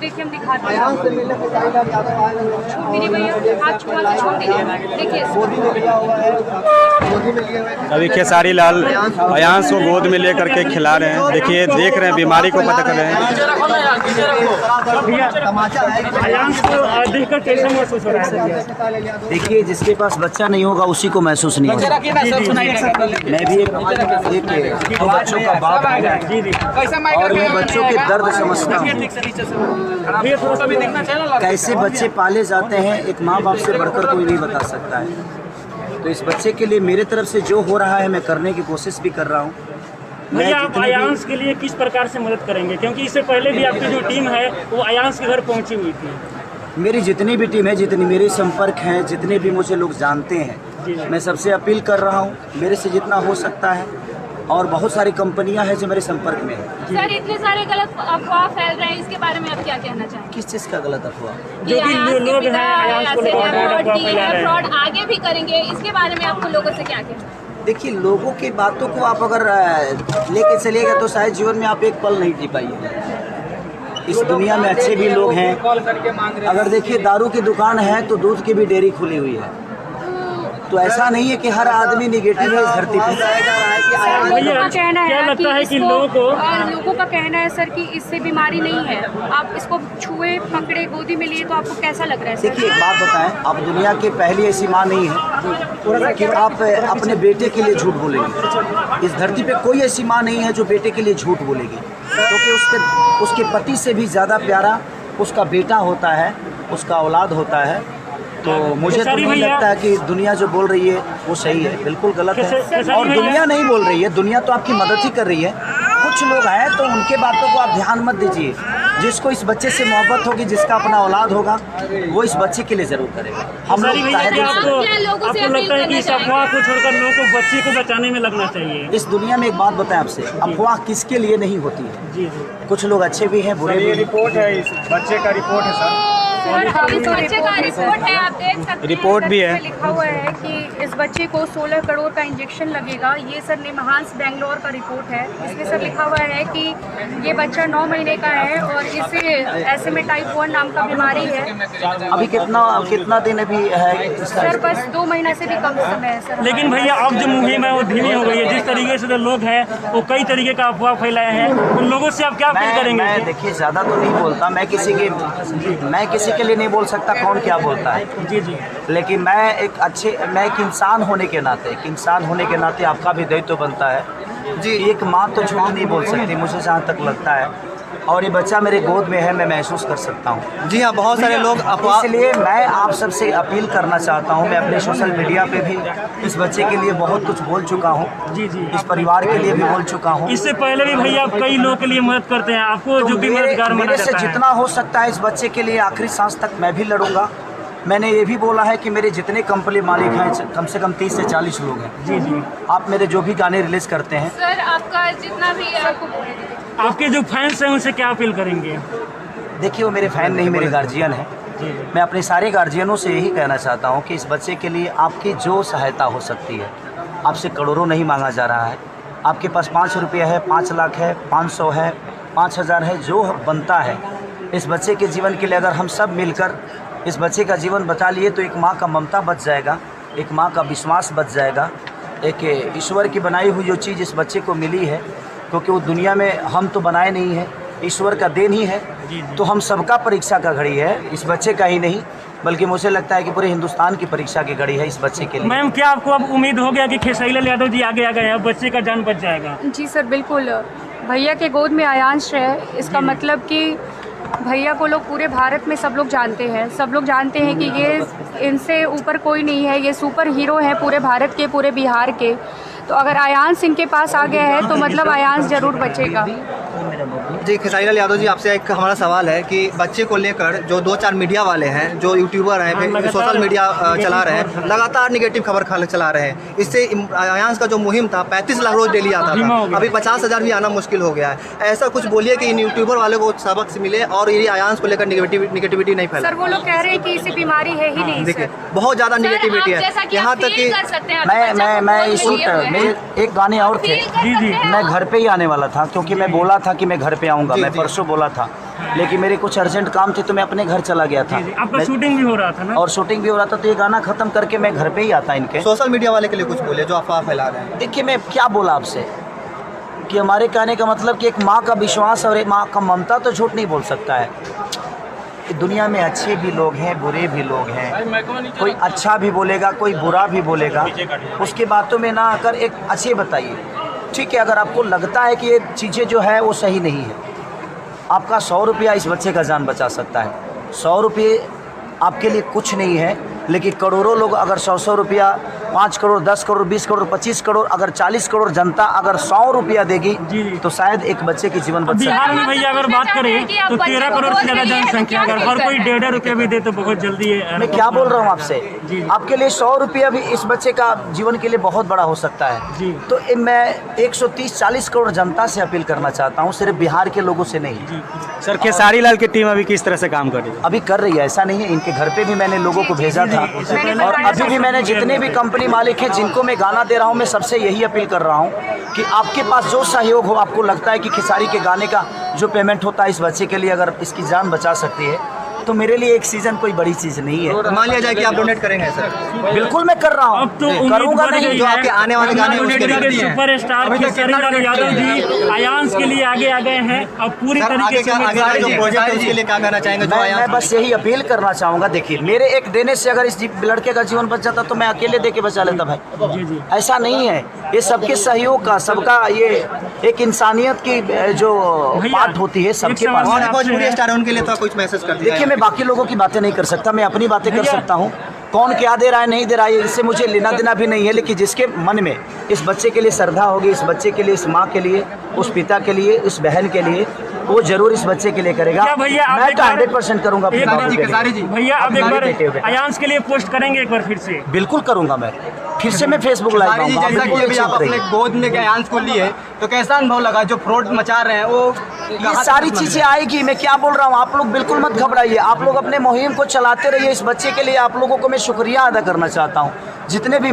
देखिए हम दिखाते हैं। मेरी भैया हाथ छुआ के छोड़ दिए, देखिए अभी खेसारी लाल अयांश को गोद में लेकर के खिला रहे हैं। देखिए देख रहे हैं, बीमारी को पता कर रहे हैं। देखिए जिसके पास बच्चा नहीं होगा उसी को महसूस नहीं होगा। मैं भी एक बच्चों का बाप हूं और मैं बच्चों के दर्द समझता हूँ। कैसे बच्चे पाले जाते हैं एक माँ बाप से बढ़कर कोई नहीं बता सकता है। तो इस बच्चे के लिए मेरे तरफ से जो हो रहा है मैं करने की कोशिश भी कर रहा हूँ। भैया आप अयांश के लिए किस प्रकार से मदद करेंगे, क्योंकि इससे पहले भी आपकी जो टीम है वो अयांश के घर पहुंची हुई थी। मेरी जितनी भी टीम है, जितनी मेरे संपर्क हैं, जितने भी मुझे लोग जानते हैं, मैं सबसे अपील कर रहा हूँ मेरे से जितना हो सकता है। और बहुत सारी कंपनियां हैं जो मेरे संपर्क में है। सर इतने सारे गलत अफवाह फैल रहे हैं, इसके बारे में आप क्या कहना चाहेंगे? किस चीज़ का गलत अफवाह? जो भी लोग हैं फ्रॉड आगे भी करेंगे, इसके बारे में आपको लोगों से क्या कहना? देखिए लोगों की बातों को आप अगर लेके चलिएगा तो शायद जीवन में आप एक पल नहीं जी पाइए। इस दुनिया में अच्छे भी लोग हैं। अगर देखिए दारू की दुकान है तो दूध की भी डेयरी खुली हुई है। तो ऐसा नहीं है कि हर आदमी निगेटिव है इस धरती पे। क्या लगता है कि लोगों का कहना है सर कि इससे बीमारी नहीं है, आप इसको छुए पकड़े गोदी में लिए तो आपको कैसा लग रहा है? देखिए एक बात बताएं, आप दुनिया की पहली ऐसी माँ नहीं है कि आप अपने बेटे के लिए झूठ बोलेंगे। इस धरती पे कोई ऐसी माँ नहीं है जो बेटे के लिए झूठ बोलेगी, क्योंकि उसके पति से भी ज़्यादा प्यारा उसका बेटा होता है, उसका औलाद होता है। तो मुझे तो नहीं लगता है कि दुनिया जो बोल रही है वो सही है, बिल्कुल गलत है। और दुनिया नहीं बोल रही है, दुनिया तो आपकी मदद ही कर रही है। कुछ लोग हैं तो उनके बातों को आप ध्यान मत दीजिए। जिसको इस बच्चे से मोहब्बत होगी, जिसका अपना औलाद होगा, वो इस बच्चे के लिए जरूर करेगा। हम लोग आपको लगता है कि इस अफवाह को छोड़कर लोगों को बच्चे को बचाने में लगना चाहिए? इस दुनिया में एक बात बताएं आपसे, अफवाह किसके लिए नहीं होती है। जी। कुछ लोग अच्छे भी हैं, बुरे भी। रिपोर्ट है, इस बच्चे का रिपोर्ट है सर। इस बच्चे का रिपोर्ट है, आप देख सकते हैं। रिपोर्ट भी है। लिखा हुआ है कि इस बच्चे को 16 करोड़ का इंजेक्शन लगेगा। ये सर निमहांस बेंगलोर का रिपोर्ट है। इसमें सर लिखा हुआ है कि ये बच्चा 9 महीने का है और इसे ऐसे में टाइप 1 नाम का बीमारी है। अभी कितना दिन अभी है? सर बस 2 महीना से भी कम समय है सर। लेकिन भैया अब जो मुहिम है वो धीमी हो गई है। जिस तरीके से लोग हैं वो कई तरीके का अफवाह फैलाए हैं, उन लोगों से आप क्या अपील करेंगे? मैं देखिए ज़्यादा तो नहीं बोलता, मैं किसी के लिए नहीं बोल सकता कौन क्या बोलता है। जी। लेकिन मैं एक इंसान होने के नाते आपका भी दायित्व बनता है जी। एक माँ तो झूठ नहीं बोल सकती, मुझे जहाँ तक लगता है। और ये बच्चा मेरे गोद में है, मैं महसूस कर सकता हूँ। जी हाँ, बहुत सारे लोग अफवाह। इसलिए मैं आप सबसे अपील करना चाहता हूँ, मैं अपने सोशल मीडिया पे भी इस बच्चे के लिए बहुत कुछ बोल चुका हूँ। जी। इस परिवार के लिए भी बोल चुका हूँ। इससे पहले भी भैया आप कई लोगों के लिए मदद करते हैं, आपको जो भी मददगार मेरे से जितना हो सकता है इस बच्चे के लिए आखिरी सांस तक मैं भी लड़ूंगा। मैंने ये भी बोला है कि मेरे जितने कंपनी मालिक हैं कम से कम 30 से 40 लोग हैं। जी। आप मेरे जो भी गाने रिलीज करते हैं सर, आपका जितना भी आपके जो फैंस हैं उनसे क्या अपील करेंगे? देखिए वो मेरे फैन नहीं, मेरे गार्जियन हैं। मैं अपने सारे गार्जियनों से यही कहना चाहता हूँ कि इस बच्चे के लिए आपकी जो सहायता हो सकती है, आपसे करोड़ों नहीं मांगा जा रहा है। आपके पास 5 रुपये है, 5 लाख है, 500 है, 5000 है, जो बनता है इस बच्चे के जीवन के लिए अगर हम सब मिलकर इस बच्चे का जीवन बचा लिए तो एक माँ का ममता बच जाएगा, एक माँ का विश्वास बच जाएगा। एक ईश्वर की बनाई हुई जो चीज़ इस बच्चे को मिली है, क्योंकि वो दुनिया में हम तो बनाए नहीं हैं, ईश्वर का देन ही है। तो हम सबका परीक्षा का घड़ी है, इस बच्चे का ही नहीं बल्कि मुझे लगता है कि पूरे हिंदुस्तान की परीक्षा की घड़ी है इस बच्चे के लिए। मैम क्या आपको अब उम्मीद हो गया कि खेसारी लाल यादव जी आगे आ गए हैं, बच्चे का जान बच जाएगा? जी सर बिल्कुल। भैया के गोद में अयांश है, इसका मतलब कि भैया को लोग पूरे भारत में सब लोग जानते हैं। सब लोग जानते हैं कि ये इनसे ऊपर कोई नहीं है, ये सुपर हीरो हैं पूरे भारत के, पूरे बिहार के। तो अगर अयांश सिंह के पास आ गया है तो मतलब अयांश जरूर बचेगा। जी खेसारी लाल यादव जी, आपसे एक हमारा सवाल है कि बच्चे को लेकर जो 2-4 मीडिया वाले हैं, जो यूट्यूबर हैं, सोशल मीडिया चला रहे हैं, लगातार निगेटिव खबर चला रहे हैं। इससे अयांश का जो मुहिम था 35 लाख रोज डेली आता था, अभी 50,000 भी आना मुश्किल हो गया है। ऐसा कुछ बोलिए कि इन यूट्यूबर वाले को सबक से मिले और ये अयांश को लेकर निगेटिविटी नहीं फैले। सर वो लोग कह रहे हैं कि इसे बीमारी है ही नहीं। देखिए बहुत ज़्यादा निगेटिविटी है, यहाँ तक कि मैं इस वक्त मेरे एक गाने और थे। जी। मैं घर पे ही आने वाला था, क्योंकि मैं बोला था कि मैं घर पे आऊँगा, मैं परसों बोला था, लेकिन मेरे कुछ अर्जेंट काम थे तो मैं अपने घर चला गया था। आपका शूटिंग भी हो रहा था ना? और शूटिंग भी हो रहा था, तो ये गाना ख़त्म करके मैं घर पे ही आता इनके। सोशल मीडिया वाले के लिए कुछ बोले जो अफवाह फैला रहे हैं। देखिए मैं क्या बोला आपसे कि हमारे कहने का मतलब कि एक माँ का विश्वास और एक माँ का ममता तो झूठ नहीं बोल सकता है। दुनिया में अच्छे भी लोग हैं, बुरे भी लोग हैं, कोई अच्छा भी बोलेगा, कोई बुरा भी बोलेगा, उसकी बातों में ना आकर एक अच्छे बताइए। ठीक है, अगर आपको लगता है कि ये चीज़ें जो है वो सही नहीं है, आपका 100 रुपया इस बच्चे का जान बचा सकता है। 100 रुपये आपके लिए कुछ नहीं है, लेकिन करोड़ों लोग अगर 100 रुपया, 5 करोड़, 10 करोड़, 20 करोड़, 25 करोड़, अगर 40 करोड़ जनता अगर 100 रुपया देगी तो शायद एक बच्चे की जीवन बच सकता बिहार है। में भैया अगर बात करें तो 13 करोड़ से ज़्यादा जनसंख्या, अगर हर कोई 1.5 रुपया भी दे तो बहुत जल्दी है। मैं क्या बोल रहा हूँ आपसे, आपके लिए 100 रुपया भी इस बच्चे का जीवन के लिए बहुत बड़ा हो सकता है। तो मैं 130-40 करोड़ जनता से अपील करना चाहता हूँ, सिर्फ बिहार के लोगों से नहीं। सर खेसारी लाल की टीम अभी किस तरह से काम कर रही है? अभी कर रही है, ऐसा नहीं है। इनके घर पे भी मैंने लोगों को भेजा था, और अभी भी मैंने जितने भी कंपनी मालिक हैं जिनको मैं गाना दे रहा हूँ, मैं सबसे यही अपील कर रहा हूँ कि आपके पास जो सहयोग हो, आपको लगता है कि खेसारी के गाने का जो पेमेंट होता है इस बच्चे के लिए, अगर इसकी जान बचा सकती है, तो मेरे लिए एक सीज़न कोई बड़ी चीज़ नहीं है। मान लिया जाए कि आप डोनेट करेंगे सर? बिल्कुल मैं कर रहा हूँ, अब तो करूँगा नहीं। जो आपके आने वाले गाने हैं उसके लिए सुपरस्टार खेसारी लाल यादव जी आयांश के लिए आगे आ गए हैं। अब पूरी सर, तरीके से आगे का जो प्रोजेक्ट है उसके लिए क्या कहना चाहेंगे? जो मैं बस यही अपील करना चाहूँगा। देखिए, मेरे एक देने से अगर इस लड़के का जीवन बच जाता तो मैं अकेले दे के बचा लेता भाई। ऐसा नहीं है, ये सबके सहयोग का, सबका ये एक इंसानियत की जो पार्ट होती है सबके पास। और भोजपुरी स्टार उनके लिए तो कुछ मैसेज कर दिया। देखिए, मैं बाकी लोगों की बातें नहीं कर सकता, मैं अपनी बातें कर सकता हूँ। कौन क्या दे रहा है नहीं दे रहा है इससे मुझे लेना देना भी नहीं है, लेकिन जिसके मन में इस बच्चे के लिए श्रद्धा होगी, इस बच्चे के लिए, इस माँ के लिए, उस पिता के लिए, इस बहन के लिए, वो जरूर इस बच्चे के लिए करेगा। मैं तो 100% करूँगा। भैया अब एक बार आयांश के लिए पोस्ट करेंगे एक बार फिर से? बिल्कुल करूँगा मैं, फिर से मैं फेसबुक लाइव आऊँगा। जैसा कि अभी आप अपने गोद में आयांश को लिए, तो कैसा अनुभव लगा? जो फ्रॉड मचा रहे हैं वो ये सारी चीजें आएगी, मैं क्या बोल रहा हूँ, आप लोग बिल्कुल मत घबराइए, आप लोग अपने मुहिम को चलाते रहिए। इस बच्चे के लिए आप लोगों को मैं शुक्रिया अदा करना चाहता हूँ, जितने भी